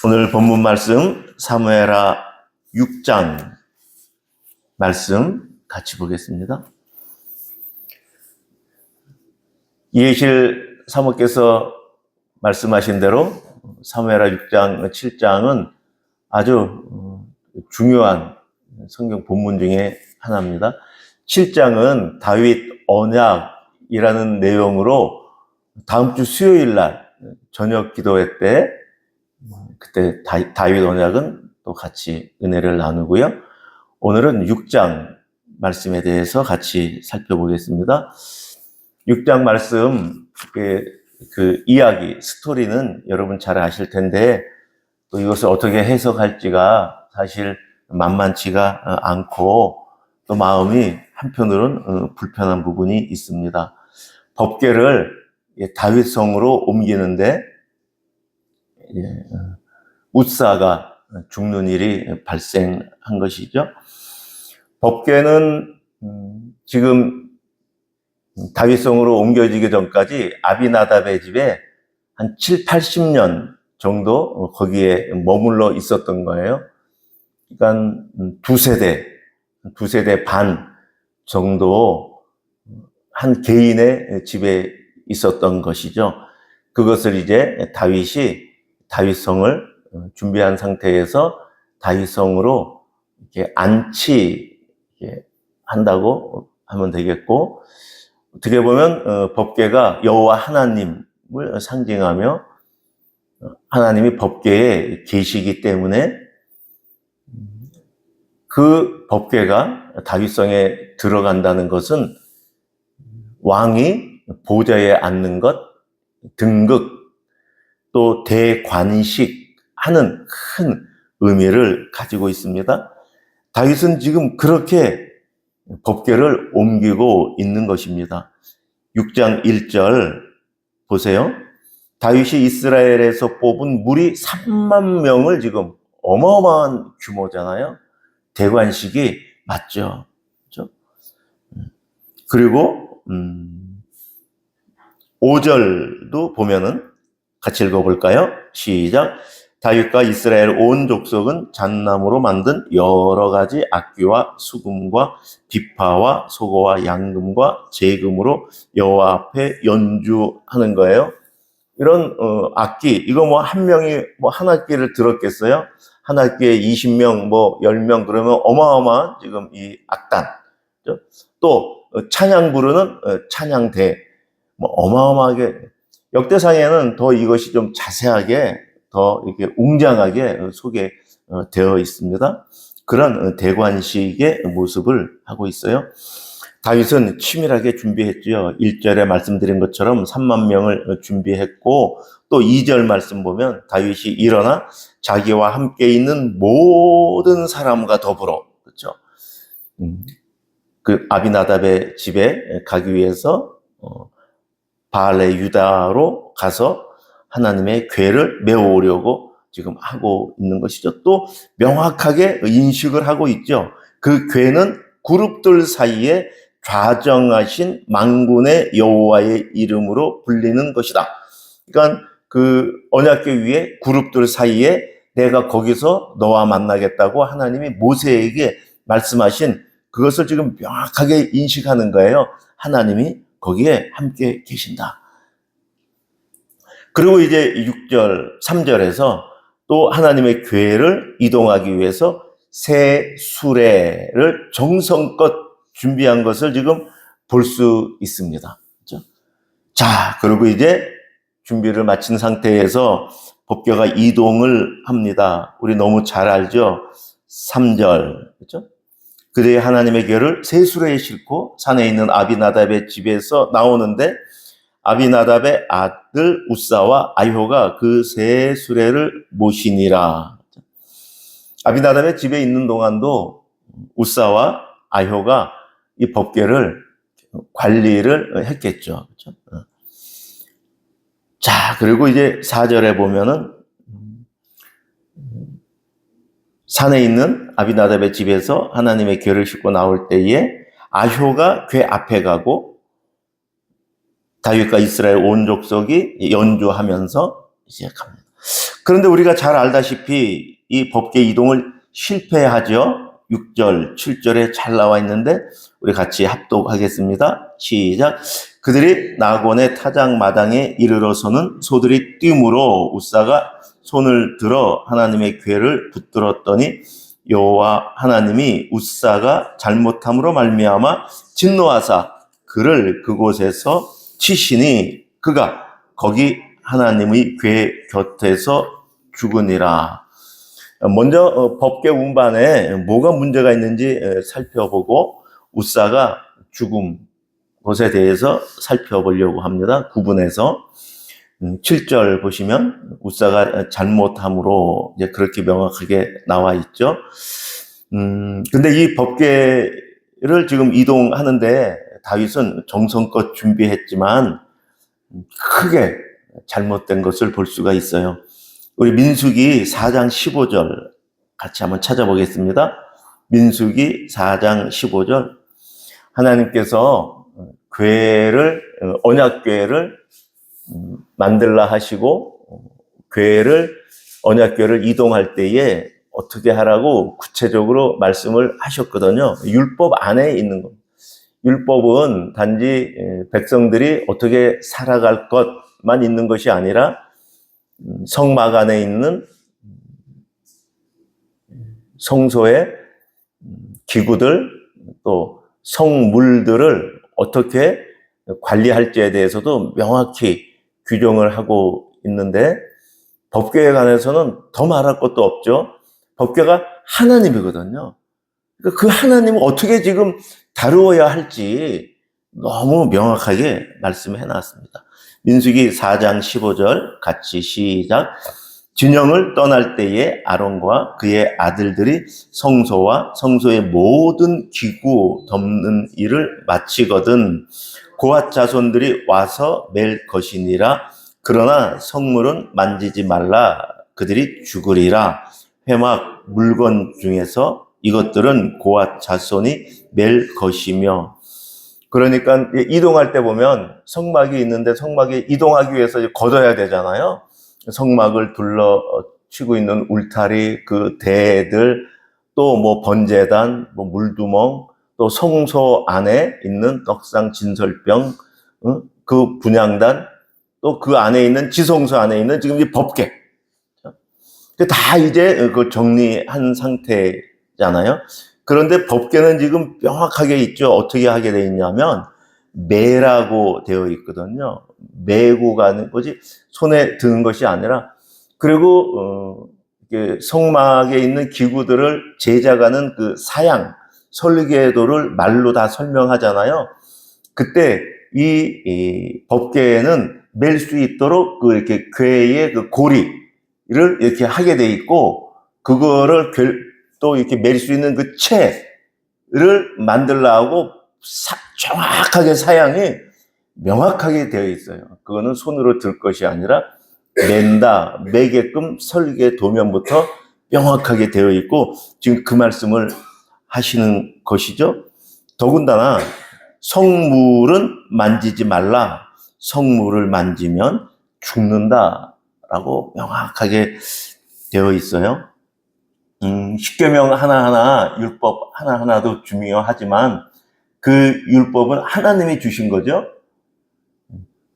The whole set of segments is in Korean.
오늘 본문 말씀 사무엘하 6장 말씀 같이 보겠습니다. 이해실 사모께서 말씀하신 대로 사무엘하 6장, 7장은 아주 중요한 성경 본문 중에 하나입니다. 7장은 다윗 언약이라는 내용으로 다음 주 수요일 날 저녁 기도회 때 그때 다윗 언약은 또 같이 은혜를 나누고요. 오늘은 6장 말씀에 대해서 같이 살펴보겠습니다. 6장 말씀, 그 이야기, 스토리는 여러분 잘 아실 텐데 또 이것을 어떻게 해석할지가 사실 만만치가 않고 또 마음이 한편으로는 불편한 부분이 있습니다. 법궤를 다윗성으로 옮기는데 웃사가 죽는 일이 발생한 것이죠. 법궤는 지금 다윗성으로 옮겨지기 전까지 아비나답의 집에 한 7, 80년 정도 거기에 머물러 있었던 거예요. 그러니까 두 세대 반 정도 한 개인의 집에 있었던 것이죠. 그것을 이제 다윗이 다윗성을 준비한 상태에서 다윗성으로 이렇게 안치한다고 하면 되겠고, 어떻게 보면 법궤가 여호와 하나님을 상징하며 하나님이 법궤에 계시기 때문에 그 법궤가 다윗성에 들어간다는 것은 왕이 보좌에 앉는 것, 등극, 또 대관식하는 큰 의미를 가지고 있습니다. 다윗은 지금 그렇게 법궤를 옮기고 있는 것입니다. 6장 1절 보세요. 다윗이 이스라엘에서 뽑은 무리 3만 명을 지금 어마어마한 규모잖아요. 대관식이 맞죠. 그렇죠? 그리고 5절도 보면은 같이 읽어볼까요? 시작. 다윗과 이스라엘 온 족속은 잣나무로 만든 여러 가지 악기와 수금과 비파와 소고와 양금과 제금으로 여호와 앞에 연주하는 거예요. 이런 악기, 이거 뭐 한 명이 뭐 한 악기를 들었겠어요? 한 악기에 20명, 뭐 10명 그러면 어마어마한 지금 이 악단. 또 찬양 부르는 찬양대, 뭐 어마어마하게. 역대상에는 더 이것이 좀 자세하게 더 이렇게 웅장하게 소개되어 있습니다. 그런 대관식의 모습을 하고 있어요. 다윗은 치밀하게 준비했죠. 1절에 말씀드린 것처럼 3만 명을 준비했고, 또 2절 말씀 보면 다윗이 일어나 자기와 함께 있는 모든 사람과 더불어, 그렇죠? 그 아비나답의 집에 가기 위해서 바알레 유다로 가서 하나님의 궤를 메어오려고 지금 하고 있는 것이죠. 또 명확하게 인식을 하고 있죠. 그 궤는 그룹들 사이에 좌정하신 만군의 여호와의 이름으로 불리는 것이다. 그러니까 그 언약궤 위에 그룹들 사이에 내가 거기서 너와 만나겠다고 하나님이 모세에게 말씀하신 그것을 지금 명확하게 인식하는 거예요. 하나님이 거기에 함께 계신다. 그리고 이제 6절, 3절에서 또 하나님의 궤를 이동하기 위해서 새 수레를 정성껏 준비한 것을 지금 볼 수 있습니다. 그렇죠? 자, 그리고 이제 준비를 마친 상태에서 법궤가 이동을 합니다. 우리 너무 잘 알죠? 3절, 그렇죠? 그들이 하나님의 궤를 새 수레에 싣고 산에 있는 아비나답의 집에서 나오는데 아비나답의 아들 웃사와 아효가 그 새 수레를 모시니라. 아비나답의 집에 있는 동안도 웃사와 아효가 이 법궤를 관리를 했겠죠. 그렇죠? 자, 그리고 이제 4절에 보면은 산에 있는 아비나답의 집에서 하나님의 궤를 싣고 나올 때에 아효가 궤 앞에 가고 다윗과 이스라엘 온 족속이 연주하면서 시작합니다. 그런데 우리가 잘 알다시피 이 법계 이동을 실패하죠. 6절, 7절에 잘 나와 있는데 우리 같이 합독하겠습니다. 시작. 그들이 나곤의 타작마당에 이르러서는 소들이 뛰므로 웃사가 손을 들어 하나님의 궤를 붙들었더니 여호와 하나님이 웃사가 잘못함으로 말미암아 진노하사 그를 그곳에서 치시니 그가 거기 하나님의 궤 곁에서 죽으니라. 먼저 법궤 운반에 뭐가 문제가 있는지 살펴보고 웃사가 죽은 것에 대해서 살펴보려고 합니다. 구분해서 7절 보시면 웃사가 잘못함으로 이제 그렇게 명확하게 나와 있죠. 근데 이 법궤를 지금 이동하는데 다윗은 정성껏 준비했지만 크게 잘못된 것을 볼 수가 있어요. 우리 민수기 4장 15절 같이 한번 찾아보겠습니다. 민수기 4장 15절. 하나님께서 언약궤를 만들라 하시고 언약궤를 이동할 때에 어떻게 하라고 구체적으로 말씀을 하셨거든요. 율법 안에 있는 것. 율법은 단지 백성들이 어떻게 살아갈 것만 있는 것이 아니라 성막 안에 있는 성소의 기구들 또 성물들을 어떻게 관리할지에 대해서도 명확히 규정을 하고 있는데 법궤에 관해서는 더 말할 것도 없죠. 법궤가 하나님이거든요. 그러니까 그 하나님을 어떻게 지금 다루어야 할지 너무 명확하게 말씀해 놨습니다. 민수기 4장 15절 같이 시작. 진영을 떠날 때에 아론과 그의 아들들이 성소와 성소의 모든 기구 덮는 일을 마치거든 고앗 자손들이 와서 맬 것이니라. 그러나 성물은 만지지 말라. 그들이 죽으리라. 회막 물건 중에서 이것들은 고앗 자손이 맬 것이며. 그러니까 이동할 때 보면 성막이 있는데 성막에 이동하기 위해서 걷어야 되잖아요. 성막을 둘러치고 있는 울타리, 그 대들, 또 뭐 번제단, 뭐 물두멍, 또 성소 안에 있는 떡상 진설병, 그 분향단, 또 그 안에 있는 지성소 안에 있는 지금 이 법궤. 다 이제 그 정리한 상태잖아요. 그런데 법궤는 지금 명확하게 있죠. 어떻게 하게 되어 있냐면 매라고 되어 있거든요. 매고 가는 거지 손에 드는 것이 아니라. 그리고 성막에 있는 기구들을 제작하는 그 사양 설계도를 말로 다 설명하잖아요. 그때 이 법궤에는 맬 수 있도록 그 이렇게 궤의 그 고리를 이렇게 하게 돼 있고 그거를 또 이렇게 맬 수 있는 그 채를 만들려고 정확하게 사양이 명확하게 되어 있어요. 그거는 손으로 들 것이 아니라 매게끔 설계 도면부터 명확하게 되어 있고 지금 그 말씀을 하시는 것이죠. 더군다나 성물은 만지지 말라. 성물을 만지면 죽는다라고 명확하게 되어 있어요. 십계명 하나하나, 율법 하나하나도 중요하지만 그 율법은 하나님이 주신 거죠.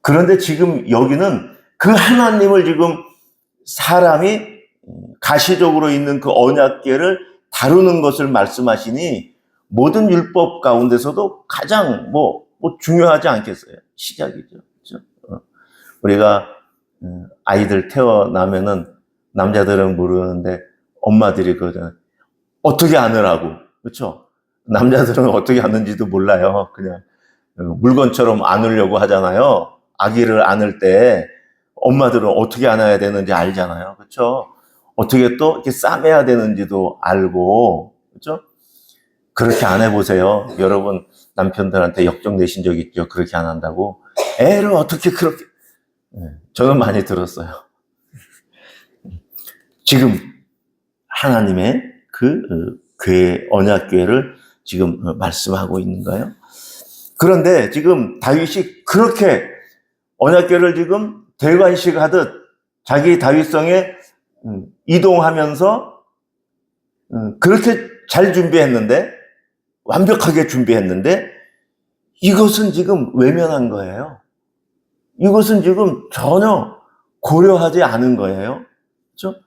그런데 지금 여기는 그 하나님을 지금 사람이 가시적으로 있는 그 언약궤를 다루는 것을 말씀하시니 모든 율법 가운데서도 가장 중요하지 않겠어요? 시작이죠. 그렇죠? 우리가 아이들 태어나면은 남자들은 모르는데 엄마들이 그러잖아요. 어떻게 안으라고. 그렇죠? 남자들은 어떻게 안는지도 몰라요. 그냥 물건처럼 안으려고 하잖아요. 아기를 안을 때 엄마들은 어떻게 안아야 되는지 알잖아요. 그렇죠? 어떻게 또 이렇게 싸매야 되는지도 알고. 그렇죠? 그렇게 안 해보세요. 여러분 남편들한테 역정 내신 적 있죠? 그렇게 안 한다고. 애를 어떻게 그렇게. 저는 많이 들었어요. 지금 하나님의 그 언약궤를 지금 말씀하고 있는가요? 그런데 지금 다윗이 그렇게 언약궤를 지금 대관식 하듯 자기 다윗성에 이동하면서 그렇게 잘 준비했는데, 완벽하게 준비했는데, 이것은 지금 외면한 거예요. 이것은 지금 전혀 고려하지 않은 거예요. 그렇죠?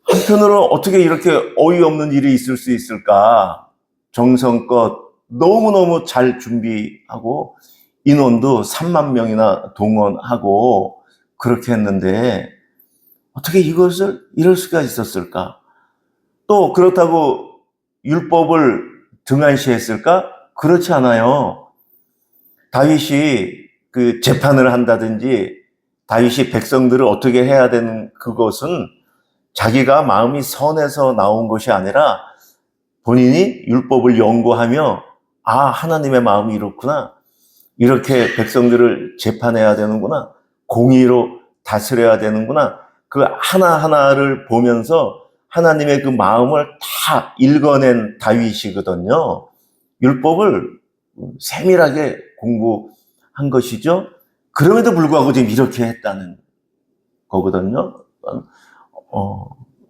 한편으로 어떻게 이렇게 어이없는 일이 있을 수 있을까? 정성껏 너무너무 잘 준비하고 인원도 3만 명이나 동원하고 그렇게 했는데 어떻게 이것을 이럴 수가 있었을까? 또 그렇다고 율법을 등한시했을까? 그렇지 않아요. 다윗이 그 재판을 한다든지 다윗이 백성들을 어떻게 해야 되는 그것은 자기가 마음이 선해서 나온 것이 아니라 본인이 율법을 연구하며 하나님의 마음이 이렇구나. 이렇게 백성들을 재판해야 되는구나. 공의로 다스려야 되는구나. 그 하나하나를 보면서 하나님의 그 마음을 다 읽어낸 다윗이거든요. 율법을 세밀하게 공부한 것이죠. 그럼에도 불구하고 지금 이렇게 했다는 거거든요.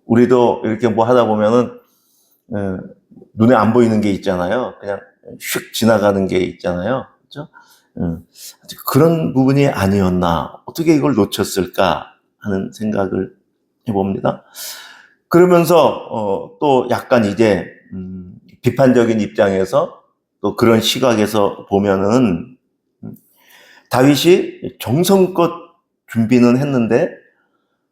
우리도 이렇게 뭐 하다 보면은 눈에 안 보이는 게 있잖아요. 그냥 휙 지나가는 게 있잖아요. 그렇죠? 그런 부분이 아니었나, 어떻게 이걸 놓쳤을까 하는 생각을 해봅니다. 그러면서 또 약간 이제 비판적인 입장에서 또 그런 시각에서 보면은 다윗이 정성껏 준비는 했는데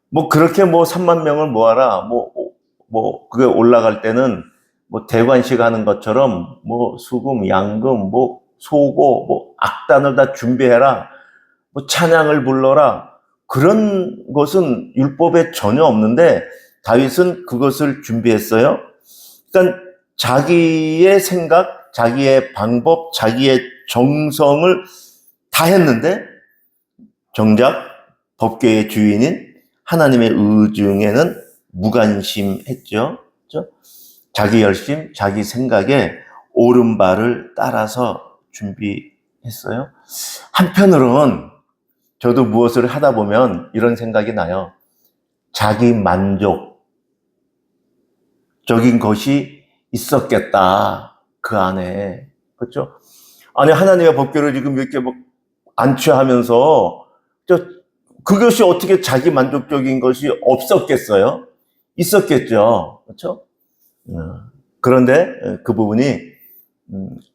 뭐 그렇게 뭐 3만 명을 모아라 뭐 그게 올라갈 때는 뭐 대관식 하는 것처럼 뭐 수금, 양금, 뭐 소고, 뭐 악단을 다 준비해라, 뭐 찬양을 불러라, 그런 것은 율법에 전혀 없는데 다윗은 그것을 준비했어요. 그러니까 자기의 생각, 자기의 방법, 자기의 정성을 다 했는데 정작 법궤의 주인인 하나님의 의중에는 무관심했죠. 그렇죠? 자기 열심, 자기 생각에 옳은 바를 따라서 준비했어요. 한편으로는 저도 무엇을 하다 보면 이런 생각이 나요. 자기 만족적인 것이 있었겠다, 그 안에. 그렇죠? 아니, 하나님의 법궤를 지금 이렇게 뭐 안취하면서 그것이 어떻게 자기 만족적인 것이 없었겠어요? 있었겠죠. 그렇죠? 그런데 그 부분이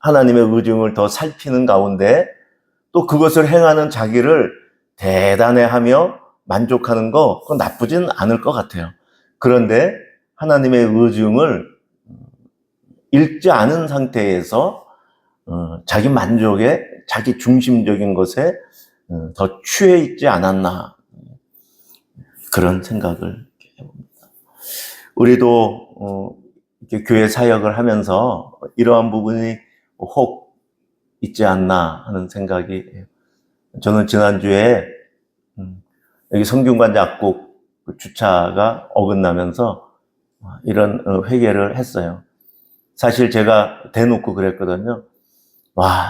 하나님의 의중을 더 살피는 가운데 또 그것을 행하는 자기를 대단해하며 만족하는 거, 그건 나쁘진 않을 것 같아요. 그런데 하나님의 의중을 읽지 않은 상태에서 자기 만족에, 자기 중심적인 것에 더 취해 있지 않았나, 그런 생각을 해봅니다. 우리도 이렇게 교회 사역을 하면서 이러한 부분이 혹 있지 않나 하는 생각이 해요. 저는 지난주에 여기 성균관 약국 주차가 어긋나면서 이런 회개를 했어요. 사실 제가 대놓고 그랬거든요.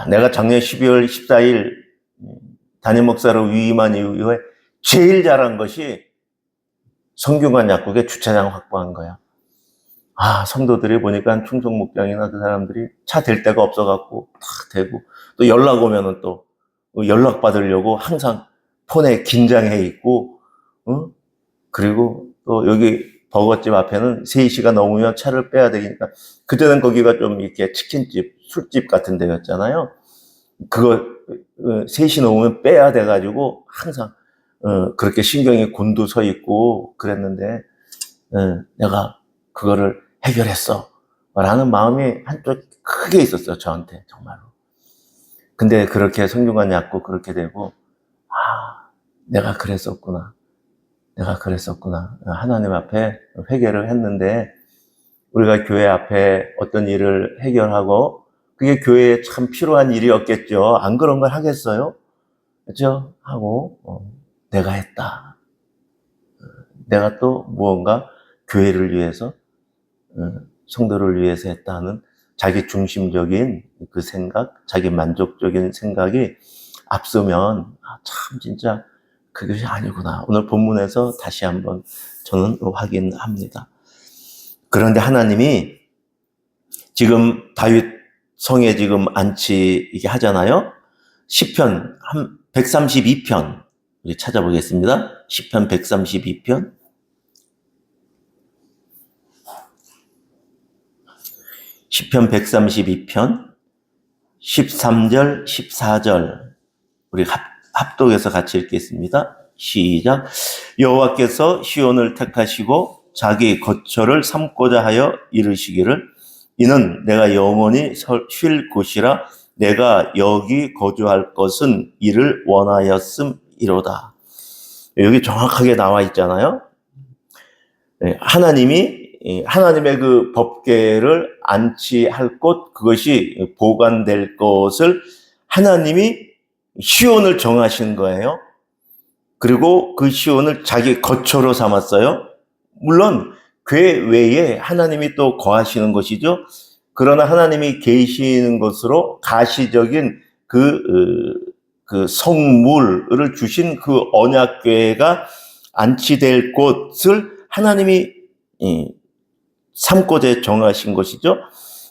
내가 작년 12월 14일 담임 목사로 위임한 이후에 제일 잘한 것이 성균관 약국에 주차장 확보한 거야. 성도들이 보니까 충성 목장이나 그 사람들이 차 댈 데가 없어갖고 탁 대고, 또 연락 오면은 또 연락 받으려고 항상 폰에 긴장해 있고, 그리고 또 여기 버거집 앞에는 3시가 넘으면 차를 빼야 되니까, 그때는 거기가 좀 이렇게 치킨집, 술집 같은 데였잖아요. 그거 3시 넘으면 빼야 돼가지고 항상 그렇게 신경이 곤두서 있고 그랬는데, 내가 그거를 해결했어 라는 마음이 한쪽 크게 있었어요, 저한테 정말로. 근데 그렇게 성균관 약국 그렇게 되고, 내가 그랬었구나, 하나님 앞에 회개를 했는데, 우리가 교회 앞에 어떤 일을 해결하고 그게 교회에 참 필요한 일이었겠죠. 안 그런 걸 하겠어요? 그렇죠? 하고 내가 했다. 내가 또 무언가 교회를 위해서, 성도를 위해서 했다는 자기 중심적인 그 생각, 자기 만족적인 생각이 앞서면 참 진짜 그것이 아니구나. 오늘 본문에서 다시 한번 저는 확인합니다. 그런데 하나님이 지금 다윗 성에 지금 안치 이게 하잖아요. 시편 132편 우리 찾아보겠습니다. 시편 132편. 시편 132편 13절 14절 우리 합독해서 같이 읽겠습니다. 시작. 여호와께서 시온을 택하시고 자기 거처를 삼고자 하여 이르시기를 이는 내가 영원히 쉴 곳이라 내가 여기 거주할 것은 이를 원하였음이로다. 여기 정확하게 나와 있잖아요. 하나님의 그 법궤를 안치할 곳, 그것이 보관될 것을 하나님이 시온을 정하신 거예요. 그리고 그 시온을 자기 거처로 삼았어요. 물론 궤 외에 하나님이 또 거하시는 것이죠. 그러나 하나님이 계시는 것으로 가시적인 그 성물을 주신 그 언약궤가 안치될 곳을 하나님이 삼고자 정하신 것이죠.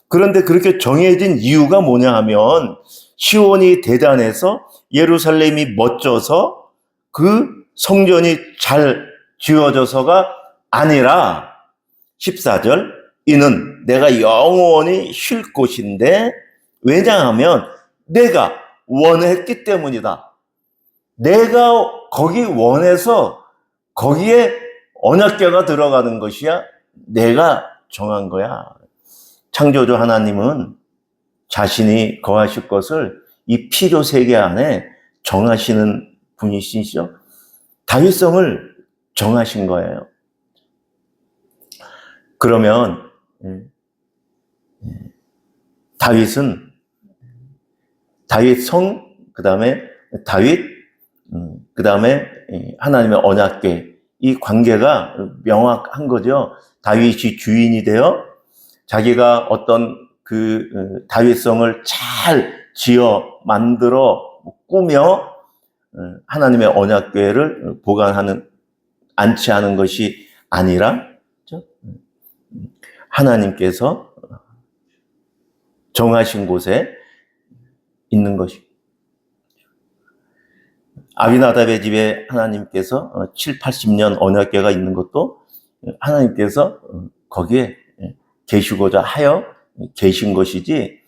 그런데 그렇게 정해진 이유가 뭐냐 하면 시온이 대단해서 예루살렘이 멋져서 그 성전이 잘 지어져서가 아니라 14절 이는 내가 영원히 쉴 곳인데 왜냐하면 내가 원했기 때문이다. 내가 거기 원해서 거기에 언약궤가 들어가는 것이야. 내가 정한 거야. 창조주 하나님은 자신이 거하실 것을 이 피조 세계 안에 정하시는 분이시죠. 다윗성을 정하신 거예요. 그러면 다윗성, 그 다음에 하나님의 언약궤, 이 관계가 명확한 거죠. 다윗이 주인이 되어 자기가 어떤 그 다윗성을 잘 지어 만들어 꾸며 하나님의 언약궤를 보관하는 안치하는 것이 아니라 하나님께서 정하신 곳에 있는 것이. 아비나답의 집에 하나님께서 7, 80년 언약궤가 있는 것도 하나님께서 거기에 계시고자 하여 계신 것이지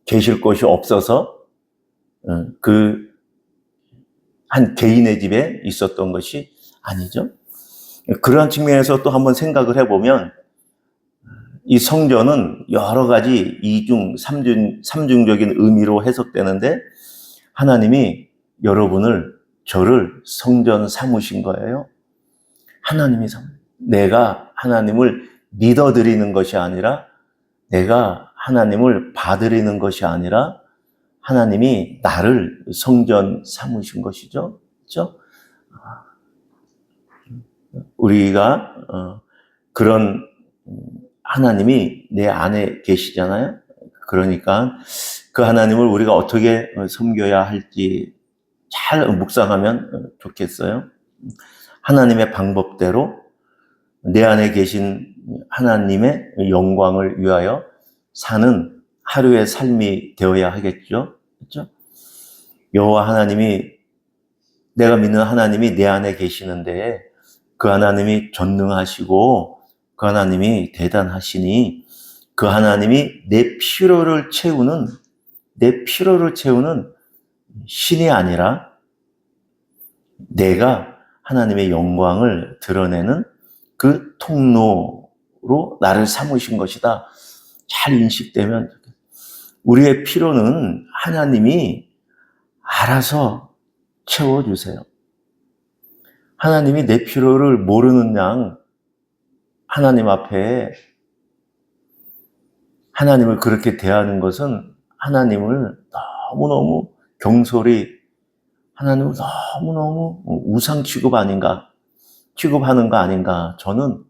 계실 곳이 없어서 그 한 개인의 집에 있었던 것이 아니죠. 그러한 측면에서 또 한번 생각을 해보면 이 성전은 여러 가지 이중, 삼중적인 의미로 해석되는데 하나님이 여러분을 저를 성전 삼으신 거예요. 내가 하나님을 믿어드리는 것이 아니라 내가 하나님을 봐드리는 것이 아니라 하나님이 나를 성전 삼으신 것이죠. 그렇죠? 우리가 그런 하나님이 내 안에 계시잖아요. 그러니까 그 하나님을 우리가 어떻게 섬겨야 할지 잘 묵상하면 좋겠어요. 하나님의 방법대로 내 안에 계신 하나님의 영광을 위하여 사는 하루의 삶이 되어야 하겠죠. 그렇죠? 여호와 하나님이 내가 믿는 하나님이 내 안에 계시는데 그 하나님이 전능하시고 그 하나님이 대단하시니 그 하나님이 내 필요를 채우는 신이 아니라 내가 하나님의 영광을 드러내는 그 통로로 나를 삼으신 것이다. 잘 인식되면 우리의 필요는 하나님이 알아서 채워주세요. 하나님이 내 필요를 모르는 양 하나님 앞에 하나님을 그렇게 대하는 것은 하나님을 너무너무 경솔히 하나님을 너무너무 우상 취급하는 거 아닌가 저는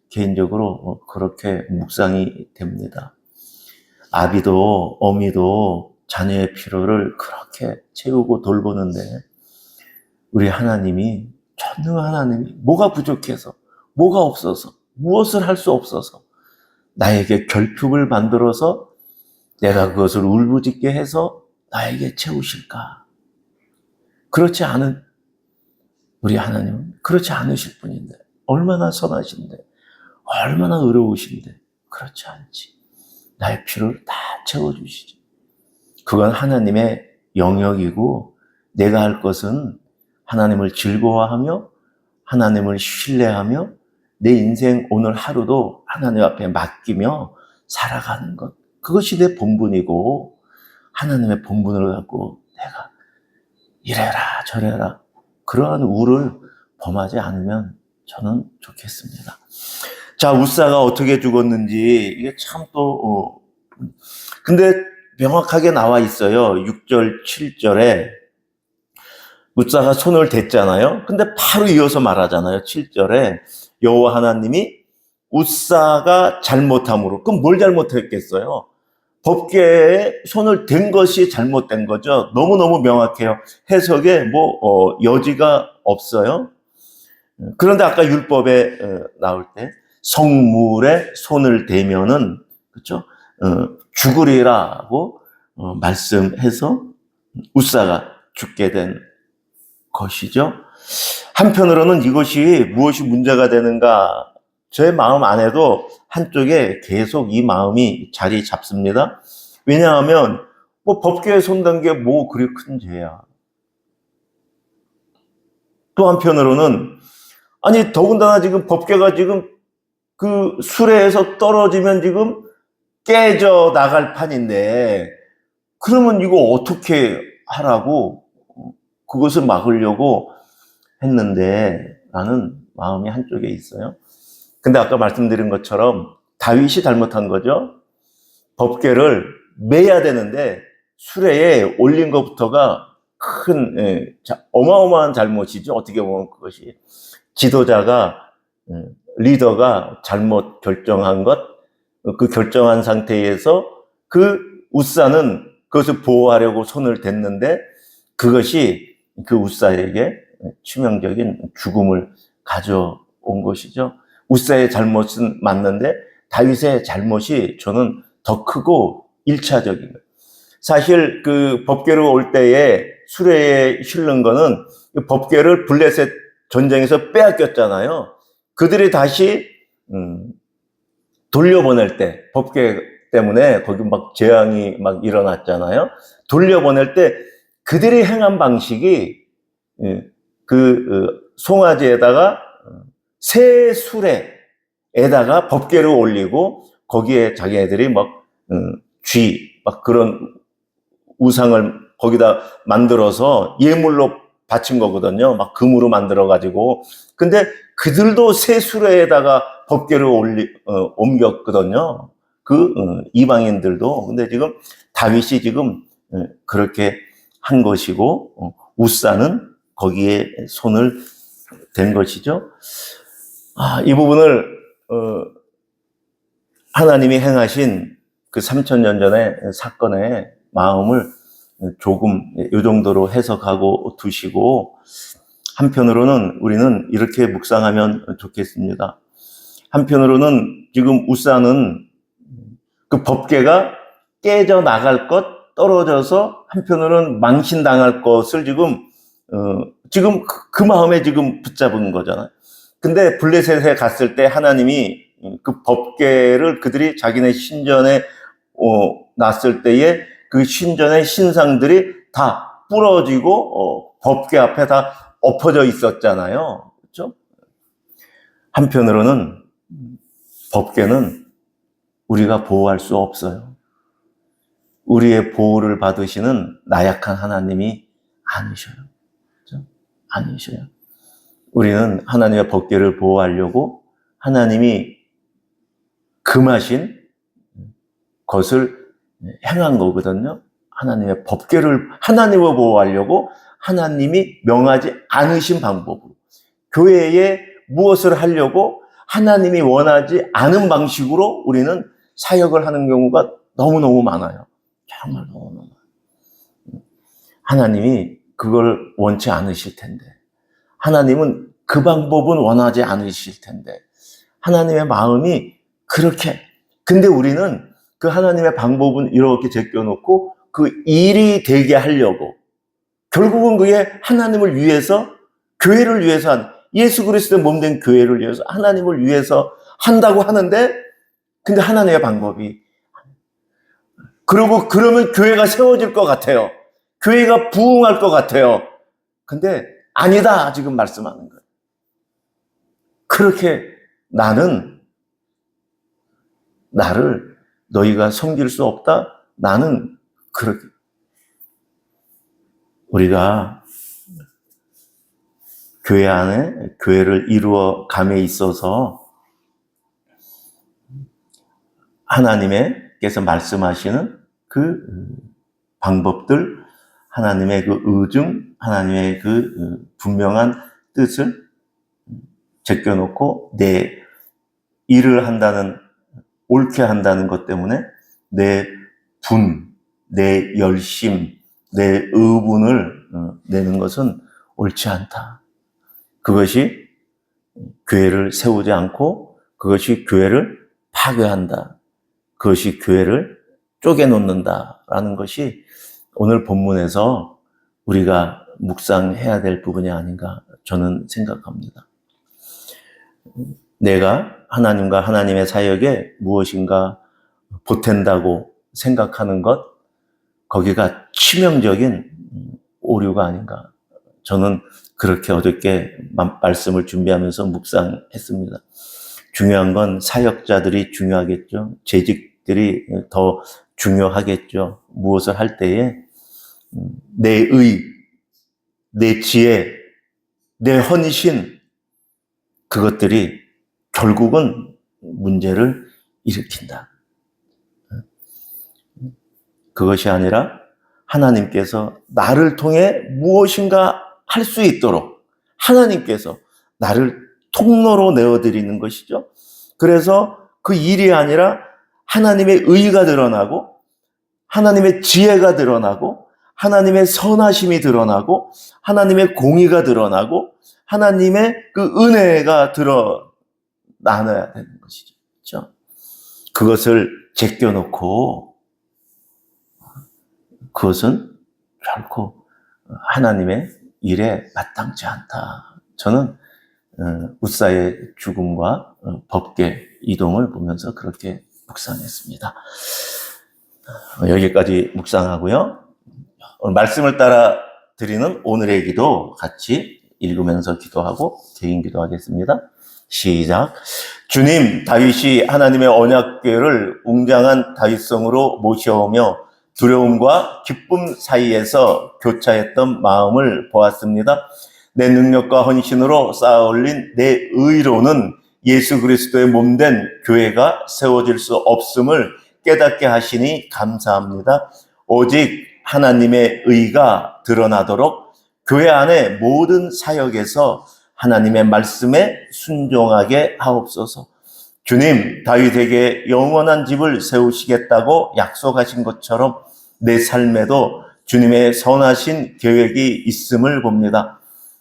개인적으로 그렇게 묵상이 됩니다. 아비도 어미도 자녀의 필요를 그렇게 채우고 돌보는데 우리 하나님이, 전능 하나님이 뭐가 부족해서, 뭐가 없어서, 무엇을 할 수 없어서 나에게 결핍을 만들어서 내가 그것을 울부짖게 해서 나에게 채우실까? 그렇지 않은 우리 하나님은 그렇지 않으실 분인데, 얼마나 선하신데, 얼마나 의로우신데 그렇지 않지. 나의 필요를 다 채워주시지. 그건 하나님의 영역이고, 내가 할 것은 하나님을 즐거워하며 하나님을 신뢰하며 내 인생 오늘 하루도 하나님 앞에 맡기며 살아가는 것, 그것이 내 본분이고, 하나님의 본분을 갖고 내가 이래라 저래라 그러한 우를 범하지 않으면 저는 좋겠습니다. 자, 웃사가 어떻게 죽었는지 이게 참 또 근데 명확하게 나와 있어요. 6절 7절에 웃사가 손을 댔잖아요. 근데 바로 이어서 말하잖아요. 7절에 여호와 하나님이 웃사가 잘못함으로, 그럼 뭘 잘못했겠어요? 법궤에 손을 댄 것이 잘못된 거죠. 너무너무 명확해요. 해석에 여지가 없어요. 그런데 아까 율법에 나올 때 성물에 손을 대면은, 그렇죠? 죽으리라고 말씀해서 웃사가 죽게 된 것이죠. 한편으로는 이것이 무엇이 문제가 되는가, 제 마음 안에도 한쪽에 계속 이 마음이 자리 잡습니다. 왜냐하면 법궤에 손댄 게 뭐 그리 큰 죄야. 또 한편으로는 아니 더군다나 지금 법궤가 지금 그 수레에서 떨어지면 지금 깨져 나갈 판인데, 그러면 이거 어떻게 하라고 그것을 막으려고 했는데 라는 마음이 한쪽에 있어요. 근데 아까 말씀드린 것처럼 다윗이 잘못한 거죠. 법궤를 매야 되는데 수레에 올린 것부터가 큰 어마어마한 잘못이죠. 어떻게 보면 그것이 지도자가, 리더가 잘못 결정한 것, 그 결정한 상태에서 그 웃사는 그것을 보호하려고 손을 댔는데 그것이 그 웃사에게 치명적인 죽음을 가져온 것이죠. 웃사의 잘못은 맞는데 다윗의 잘못이 저는 더 크고 1차적인 거예요. 사실 그 법궤로 올 때에 수레에 실는 거는 법궤를 블레셋 전쟁에서 빼앗겼잖아요. 그들이 다시 돌려보낼 때, 법궤 때문에 거기 막 재앙이 막 일어났잖아요. 돌려보낼 때 그들이 행한 방식이 그 송아지에다가 새 수레에다가 법궤를 올리고 거기에 자기네들이 막 그런 우상을 거기다 만들어서 예물로 바친 거거든요. 막 금으로 만들어가지고. 근데 그들도 새 수레에다가 법궤를 옮겼거든요. 이방인들도. 근데 지금 다윗이 지금 그렇게 한 것이고, 웃사는 거기에 손을 댄 것이죠. 이 부분을 하나님이 행하신 그 3000년 전의 사건의 마음을 조금 이 정도로 해석하고 두시고, 한편으로는 우리는 이렇게 묵상하면 좋겠습니다. 한편으로는 지금 웃사는 그 법궤가 깨져 나갈 것, 떨어져서 한편으로는 망신당할 것을 지금 그 마음에 지금 붙잡은 거잖아요. 근데 블레셋에 갔을 때 하나님이 그 법궤를 그들이 자기네 신전에 놨을 때에 그 신전의 신상들이 다 부러지고 법궤 앞에 다 엎어져 있었잖아요. 그렇죠? 한편으로는 법궤는 우리가 보호할 수 없어요. 우리의 보호를 받으시는 나약한 하나님이 아니셔요. 그렇죠? 아니셔요. 우리는 하나님의 법궤를 보호하려고 하나님이 금하신 것을 행한 거거든요. 하나님의 법궤를 하나님을 보호하려고 하나님이 명하지 않으신 방법으로, 교회에 무엇을 하려고 하나님이 원하지 않은 방식으로 우리는 사역을 하는 경우가 너무너무 많아요. 정말 너무너무 많아요. 하나님이 그걸 원치 않으실 텐데 하나님은 그 방법은 원하지 않으실 텐데 하나님의 마음이 그렇게, 근데 우리는 그 하나님의 방법은 이렇게 제껴놓고 그 일이 되게 하려고, 결국은 그게 하나님을 위해서, 교회를 위해서 예수 그리스도의 몸된 교회를 위해서 하나님을 위해서 한다고 하는데, 근데 하나님의 방법이, 그리고 그러면 교회가 세워질 것 같아요. 교회가 부흥할 것 같아요. 근데 아니다, 지금 말씀하는 거예요. 그렇게 나를 너희가 섬길 수 없다? 나는 그렇게. 우리가 교회 안에 교회를 이루어 감에 있어서 하나님께서 말씀하시는 그 방법들, 하나님의 그 의중, 하나님의 그 분명한 뜻을 제껴놓고 내 일을 한다는, 옳게 한다는 것 때문에 내 내 열심, 내 의분을 내는 것은 옳지 않다. 그것이 교회를 세우지 않고 그것이 교회를 파괴한다. 그것이 교회를 쪼개놓는다라는 것이 오늘 본문에서 우리가 묵상해야 될 부분이 아닌가 저는 생각합니다. 내가 하나님과 하나님의 사역에 무엇인가 보탠다고 생각하는 것, 거기가 치명적인 오류가 아닌가. 저는 그렇게 어저께 말씀을 준비하면서 묵상했습니다. 중요한 건 사역자들이 중요하겠죠. 재직들이 더 중요하겠죠. 무엇을 할 때에 내 의, 내 지혜, 내 헌신, 그것들이 결국은 문제를 일으킨다. 그것이 아니라 하나님께서 나를 통해 무엇인가 할 수 있도록 하나님께서 나를 통로로 내어드리는 것이죠. 그래서 그 일이 아니라 하나님의 의가 드러나고 하나님의 지혜가 드러나고 하나님의 선하심이 드러나고 하나님의 공의가 드러나고 하나님의 그 은혜가 드러나야 되는 것이죠. 그렇죠? 그것을 제껴놓고 그것은 결코 하나님의 일에 마땅치 않다. 저는 웃사의 죽음과 법계 이동을 보면서 그렇게 묵상했습니다. 여기까지 묵상하고요. 오늘 말씀을 따라 드리는 오늘의 기도 같이 읽으면서 기도하고 개인 기도하겠습니다. 시작. 주님, 다윗이 하나님의 언약궤를 웅장한 다윗성으로 모셔오며 두려움과 기쁨 사이에서 교차했던 마음을 보았습니다. 내 능력과 헌신으로 쌓아 올린 내 의로는 예수 그리스도의 몸된 교회가 세워질 수 없음을 깨닫게 하시니 감사합니다. 오직 하나님의 의가 드러나도록 교회 안의 모든 사역에서 하나님의 말씀에 순종하게 하옵소서. 주님, 다윗에게 영원한 집을 세우시겠다고 약속하신 것처럼 내 삶에도 주님의 선하신 계획이 있음을 봅니다.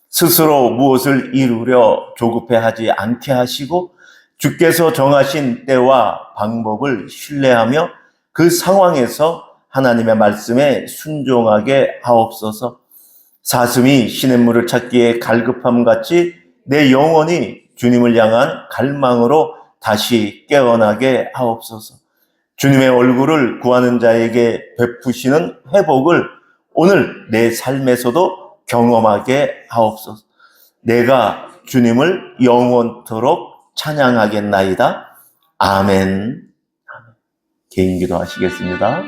스스로 무엇을 이루려 조급해하지 않게 하시고 주께서 정하신 때와 방법을 신뢰하며 그 상황에서 하나님의 말씀에 순종하게 하옵소서. 사슴이 시냇물을 찾기에 갈급함 같이 내 영혼이 주님을 향한 갈망으로 다시 깨어나게 하옵소서. 주님의 얼굴을 구하는 자에게 베푸시는 회복을 오늘 내 삶에서도 경험하게 하옵소서. 내가 주님을 영원토록 찬양하겠나이다. 아멘. 개인 기도 하시겠습니다.